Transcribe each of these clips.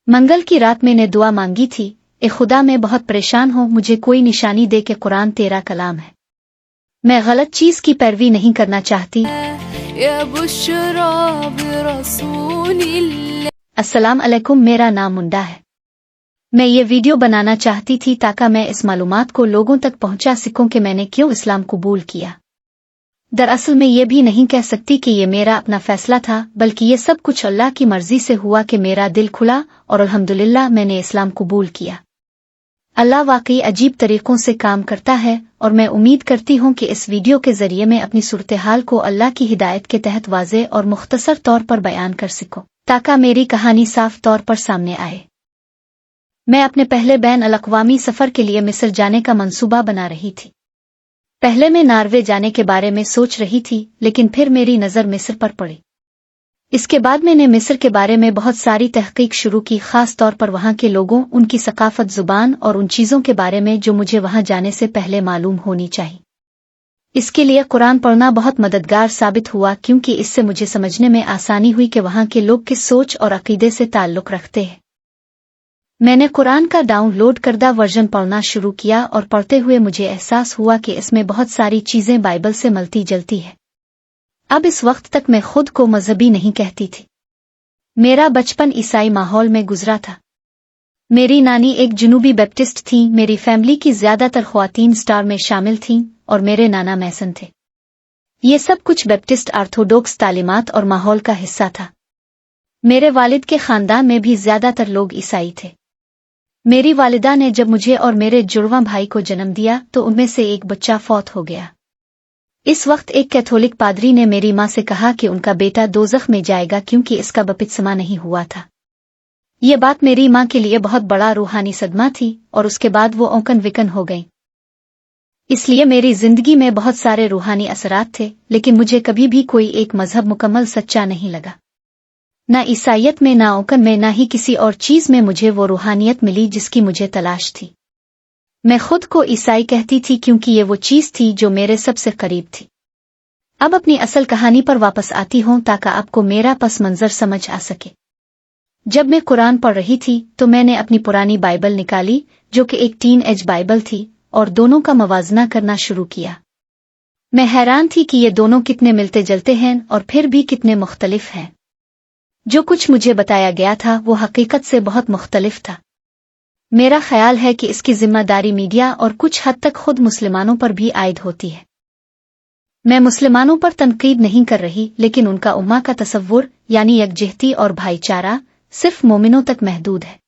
मंगल की रात मैंने दुआ मांगी थी, ए खुदा मैं बहुत परेशान हूँ, मुझे कोई निशानी दे कि कुरान तेरा कलाम है। मैं गलत चीज की पैरवी नहीं करना चाहती। अस्सलाम अलैकुम, मेरा नाम मुंडा है। मैं ये वीडियो बनाना चाहती थी ताकि मैं इस मालूमात को लोगों तक पहुंचा सकूं कि मैंने क्यों इस्लाम कबूल किया। दरअसल मैं ये भी नहीं कह सकती कि ये मेरा अपना फैसला था, बल्कि ये सब कुछ अल्लाह की मर्जी से हुआ कि मेरा दिल खुला और अल्हम्दुलिल्लाह मैंने इस्लाम कबूल किया। अल्लाह वाकई अजीब तरीकों से काम करता है और मैं उम्मीद करती हूँ कि इस वीडियो के जरिए मैं अपनी सूरत-ए-हाल को अल्लाह की हिदायत के तहत वाज़ेह और मुख्तसर तौर पर बयान कर सकूं ताकि मेरी कहानी साफ तौर पर सामने आए। मैं अपने पहले बैन अल-अक़वामी सफ़र के लिए मिस्र जाने का मंसूबा बना रही थी। पहले मैं नॉर्वे जाने के बारे में सोच रही थी, लेकिन फिर मेरी नज़र मिस्र पर पड़ी। इसके बाद मैंने मिस्र के बारे में बहुत सारी तहकीक शुरू की, खास तौर पर वहाँ के लोगों, उनकी सकाफत, जुबान और उन चीज़ों के बारे में जो मुझे वहाँ जाने से पहले मालूम होनी चाहिए। इसके लिए कुरान पढ़ना बहुत मददगार साबित हुआ, क्योंकि इससे मुझे समझने में आसानी हुई कि वहाँ के लोग किस सोच और अकीदे से ताल्लुक़ रखते हैं। मैंने कुरान का डाउनलोड करदा वर्जन पढ़ना शुरू किया और पढ़ते हुए मुझे एहसास हुआ कि इसमें बहुत सारी चीज़ें बाइबल से मिलती जुलती है। अब इस वक्त तक मैं खुद को मजहबी नहीं कहती थी। मेरा बचपन ईसाई माहौल में गुजरा था। मेरी नानी एक जुनूबी बैप्टिस्ट थी, मेरी फैमिली की ज्यादातर ख्वातीन स्टार में शामिल थीं और मेरे नाना मैसन थे। ये सब कुछ बैप्टिस्ट ऑर्थोडॉक्स तालीमात और माहौल का हिस्सा था। मेरे वालिद के खानदान में भी ज्यादातर लोग ईसाई थे। मेरी वालिदा ने जब मुझे और मेरे जुड़वां भाई को जन्म दिया तो उनमें से एक बच्चा फौत हो गया। इस वक्त एक कैथोलिक पादरी ने मेरी माँ से कहा कि उनका बेटा दोज़ख में जाएगा क्योंकि इसका बपतिस्मा नहीं हुआ था। ये बात मेरी माँ के लिए बहुत बड़ा रूहानी सदमा थी और उसके बाद वो औकन विकन हो गई। इसलिए मेरी जिंदगी में बहुत सारे रूहानी असरात थे, लेकिन मुझे कभी भी कोई एक मजहब मुकम्मल सच्चा नहीं लगा। न ईसाइयत में, न औकन में, न ही किसी और चीज में मुझे वो रूहानियत मिली जिसकी मुझे तलाश थी। मैं खुद को ईसाई कहती थी क्योंकि ये वो चीज थी जो मेरे सबसे करीब थी। अब अपनी असल कहानी पर वापस आती हूँ ताकि आपको मेरा पस मंजर समझ आ सके। जब मैं कुरान पढ़ रही थी तो मैंने अपनी पुरानी बाइबल निकाली, जो कि एक टीन एज बाइबल थी, और दोनों का मवाजना करना शुरू किया। मैं हैरान थी कि ये दोनों कितने मिलते जुलते हैं और फिर भी कितने मुख्तलिफ हैं। जो कुछ मुझे बताया गया था वो हकीकत से बहुत मुख्तलिफ था। मेरा ख्याल है कि इसकी जिम्मेदारी मीडिया और कुछ हद तक खुद मुसलमानों पर भी आयद होती है। मैं मुसलमानों पर तनकीद नहीं कर रही, लेकिन उनका उम्मा का तसव्वुर यानी यकजहती और भाईचारा सिर्फ मोमिनों तक महदूद है।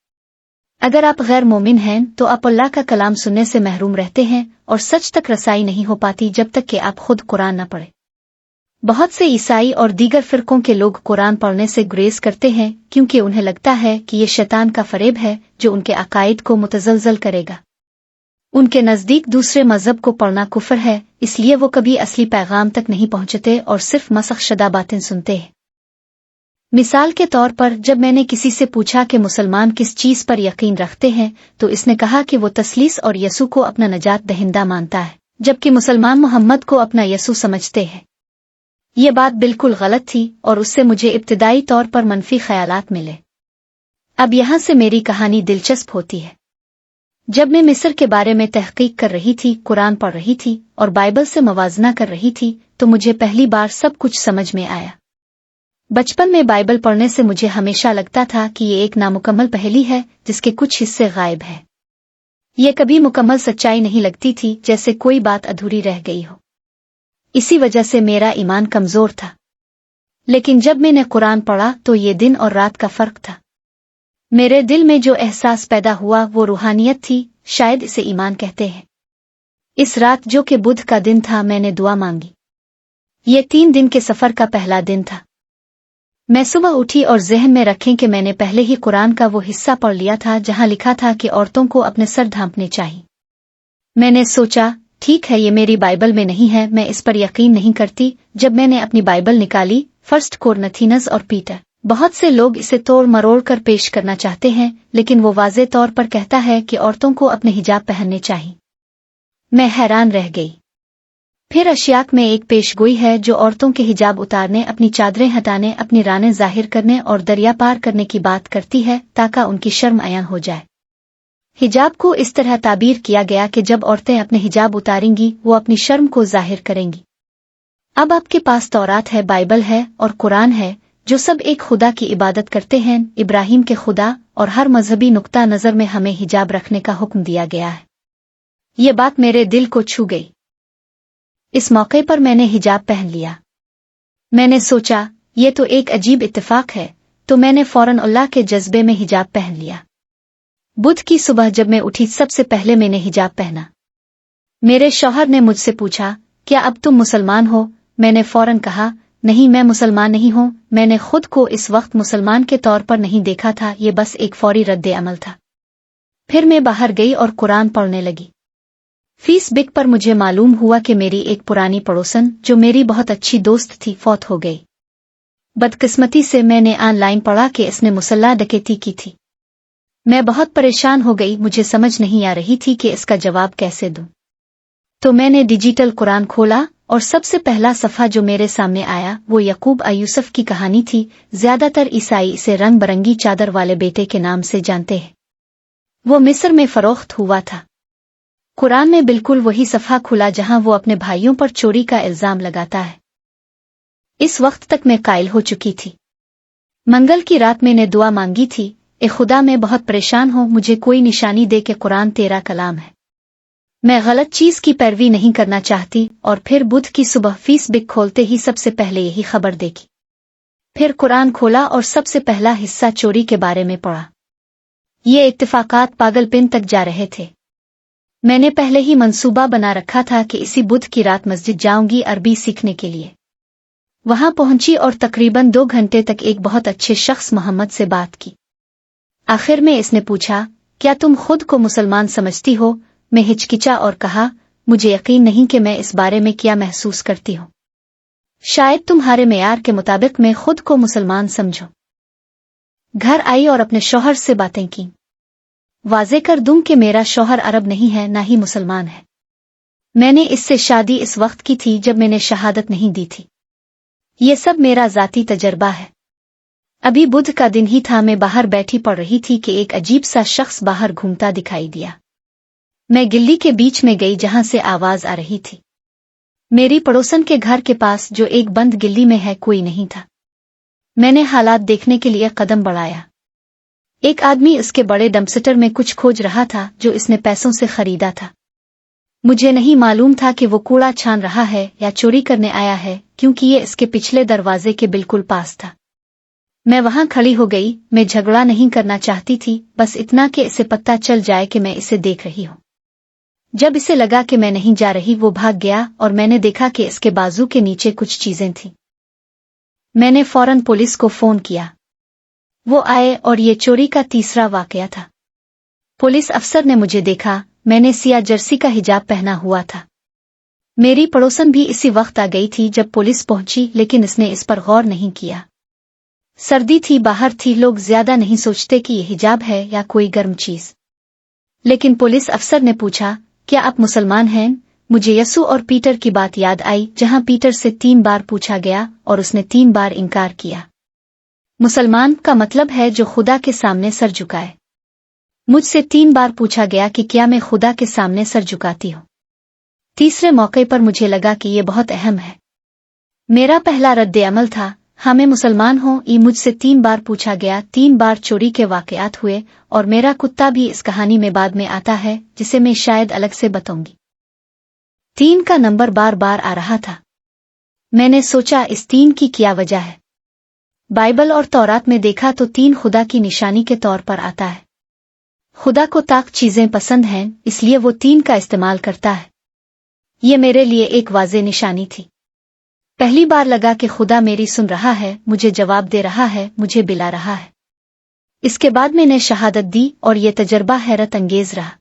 अगर आप गैर मोमिन हैं तो आप अल्लाह का कलाम सुनने से महरूम रहते हैं और सच तक रसाई नहीं हो पाती जब तक कि आप खुद कुरान न पढ़ें। बहुत से ईसाई और दीगर फिरकों के लोग कुरान पढ़ने से गुरेज करते हैं क्योंकि उन्हें लगता है कि ये शैतान का फरेब है जो उनके अकायद को मुतज़लज़ल करेगा। उनके नज़दीक दूसरे मजहब को पढ़ना कुफ्र है, इसलिए वो कभी असली पैगाम तक नहीं पहुंचते और सिर्फ मसख शदा बातें सुनते हैं। मिसाल के तौर पर जब मैंने किसी से पूछा कि मुसलमान किस चीज पर यकीन रखते हैं तो इसने कहा कि वो तसलीस और यसू को अपना नजात दहिंदा मानता है, जबकि मुसलमान मोहम्मद को अपना यसू समझते हैं। ये बात बिल्कुल गलत थी और उससे मुझे इब्तिदाई तौर पर मनफी ख्यालात मिले। अब यहाँ से मेरी कहानी दिलचस्प होती है। जब मैं मिस्र के बारे में तहकीक कर रही थी, कुरान पढ़ रही थी और बाइबल से मवाजना कर रही थी तो मुझे पहली बार सब कुछ समझ में आया। बचपन में बाइबल पढ़ने से मुझे हमेशा लगता था कि ये एक नामुकम्मल पहेली है जिसके कुछ हिस्से गायब हैं। ये कभी मुकम्मल सच्चाई नहीं लगती थी, जैसे कोई बात अधूरी रह गई हो। इसी वजह से मेरा ईमान कमजोर था। लेकिन जब मैंने कुरान पढ़ा तो ये दिन और रात का फर्क था। मेरे दिल में जो एहसास पैदा हुआ वो रूहानियत थी, शायद इसे ईमान कहते हैं। इस रात जो कि बुध का दिन था, मैंने दुआ मांगी। ये 3 दिन के सफर का पहला दिन था। मैं सुबह उठी और जहन में रखें कि मैंने पहले ही कुरान का वो हिस्सा पढ़ लिया था जहां लिखा था कि औरतों को अपने सर ढांपने चाहिए। मैंने सोचा, ठीक है, ये मेरी बाइबल में नहीं है, मैं इस पर यकीन नहीं करती। जब मैंने अपनी बाइबल निकाली, फर्स्ट कोरिन्थियंस और पीटर, बहुत से लोग इसे तोड़ मरोड़ कर पेश करना चाहते हैं, लेकिन वो वाज़े तौर पर कहता है कि औरतों को अपने हिजाब पहनने चाहिए। मैं हैरान रह गई। फिर अशियाक में एक पेशगोई है जो औरतों के हिजाब उतारने, अपनी चादरें हटाने, अपनी रानें जाहिर करने और दरिया पार करने की बात करती है ताकि उनकी शर्म अयान हो जाए। हिजाब को इस तरह ताबीर किया गया कि जब औरतें अपने हिजाब उतारेंगी वो अपनी शर्म को जाहिर करेंगी। अब आपके पास तौरात है, बाइबल है और कुरान है जो सब एक खुदा की इबादत करते हैं, इब्राहिम के खुदा, और हर मजहबी नुक्ता नज़र में हमें हिजाब रखने का हुक्म दिया गया है। ये बात मेरे दिल को छू गई। इस मौके पर मैंने हिजाब पहन लिया। मैंने सोचा ये तो एक अजीब इत्तेफाक है, तो मैंने फौरन अल्लाह के जज्बे में हिजाब पहन लिया। बुध की सुबह जब मैं उठी सबसे पहले मैंने हिजाब पहना। मेरे शौहर ने मुझसे पूछा, क्या अब तुम मुसलमान हो? मैंने फौरन कहा, नहीं, मैं मुसलमान नहीं हूँ। मैंने खुद को इस वक्त मुसलमान के तौर पर नहीं देखा था, ये बस एक फौरी रद्द अमल था। फिर मैं बाहर गई और कुरान पढ़ने लगी। फेसबुक पर मुझे मालूम हुआ कि मेरी एक पुरानी पड़ोसन जो मेरी बहुत अच्छी दोस्त थी फौत हो गई। बदकिस्मती से मैंने ऑनलाइन पढ़ा कि इसने मुसल्ला डकैती की थी। मैं बहुत परेशान हो गई, मुझे समझ नहीं आ रही थी कि इसका जवाब कैसे दूं। तो मैंने डिजिटल कुरान खोला और सबसे पहला सफ़ा जो मेरे सामने आया वो यकूब यूसुफ की कहानी थी। ज्यादातर ईसाई इसे रंग बरंगी चादर वाले बेटे के नाम से जानते हैं। वो मिस्र में फरोख्त हुआ था। कुरान में बिल्कुल वही सफ़ा खुला जहां वो अपने भाइयों पर चोरी का इल्जाम लगाता है। इस वक्त तक मैं कायल हो चुकी थी। मंगल की रात मैंने दुआ मांगी थी, ए खुदा मैं बहुत परेशान हूं, मुझे कोई निशानी दे के कुरान तेरा कलाम है। मैं गलत चीज की पैरवी नहीं करना चाहती। और फिर बुध की सुबह फेसबुक खोलते ही सबसे पहले यही खबर देखी। फिर कुरान खोला और सबसे पहला हिस्सा चोरी के बारे में पढ़ा। ये इत्तेफाकात पागलपन तक जा रहे थे। मैंने पहले ही मंसूबा बना रखा था कि इसी बुध की रात मस्जिद जाऊंगी अरबी सीखने के लिए। वहां पहुंची और तकरीबन 2 घंटे तक एक बहुत अच्छे शख्स मोहम्मद से बात की। आखिर में इसने पूछा, क्या तुम खुद को मुसलमान समझती हो? मैं हिचकिचा और कहा, मुझे यकीन नहीं कि मैं इस बारे में क्या महसूस करती हूँ। शायद तुम्हारे मेयार के मुताबिक मैं खुद को मुसलमान समझूं। घर आई और अपने शौहर से बातें की। वाज़े कर दूं कि मेरा शौहर अरब नहीं है, ना ही मुसलमान है। मैंने इससे शादी इस वक्त की थी जब मैंने शहादत नहीं दी थी। ये सब मेरा ज़ाती तजर्बा है। अभी बुध का दिन ही था, मैं बाहर बैठी पड़ रही थी कि एक अजीब सा शख्स बाहर घूमता दिखाई दिया। मैं गिल्ली के बीच में गई जहां से आवाज आ रही थी। मेरी पड़ोसन के घर के पास जो एक बंद गिल्ली में है कोई नहीं था। मैंने हालात देखने के लिए कदम बढ़ाया। एक आदमी उसके बड़े डंपस्टर में कुछ खोज रहा था जो इसने पैसों से खरीदा था। मुझे नहीं मालूम था कि वो कूड़ा छान रहा है या चोरी करने आया है, क्योंकि ये इसके पिछले दरवाजे के बिल्कुल पास था। मैं वहां खड़ी हो गई। मैं झगड़ा नहीं करना चाहती थी, बस इतना कि इसे पता चल जाए कि मैं इसे देख रही हूं। जब इसे लगा कि मैं नहीं जा रही वो भाग गया और मैंने देखा कि इसके बाजू के नीचे कुछ चीजें थीं। मैंने फौरन पुलिस को फोन किया। वो आए और ये चोरी का तीसरा वाकया था। पुलिस अफसर ने मुझे देखा। मैंने सिया जर्सी का हिजाब पहना हुआ था। मेरी पड़ोसन भी इसी वक्त आ गई थी जब पुलिस पहुंची, लेकिन इसने इस पर गौर नहीं किया। सर्दी थी, बाहर थी, लोग ज्यादा नहीं सोचते कि ये हिजाब है या कोई गर्म चीज। लेकिन पुलिस अफसर ने पूछा, क्या आप मुसलमान हैं? मुझे यसु और पीटर की बात याद आई, जहां पीटर से 3 बार पूछा गया और उसने 3 बार इनकार किया। मुसलमान का मतलब है जो खुदा के सामने सर झुकाए। मुझसे 3 बार पूछा गया कि क्या मैं खुदा के सामने सर झुकाती हूँ। तीसरे मौके पर मुझे लगा कि ये बहुत अहम है। मेरा पहला रद्द अमल था, हाँ मैं मुसलमान हूँ। ये मुझसे 3 बार पूछा गया, 3 बार चोरी के वाकयात हुए, और मेरा कुत्ता भी इस कहानी में बाद में आता है, जिसे मैं शायद अलग से बताऊंगी। 3 का नंबर बार बार आ रहा था। मैंने सोचा इस 3 की क्या वजह है। बाइबल और तौरात में देखा तो 3 खुदा की निशानी के तौर पर आता है। खुदा को ताक चीजें पसंद हैं, इसलिए वो 3 का इस्तेमाल करता है। ये मेरे लिए एक वाज़े निशानी थी। पहली बार लगा कि खुदा मेरी सुन रहा है, मुझे जवाब दे रहा है, मुझे बुला रहा है। इसके बाद मैंने शहादत दी और ये तजर्बा हैरत अंगेज रहा।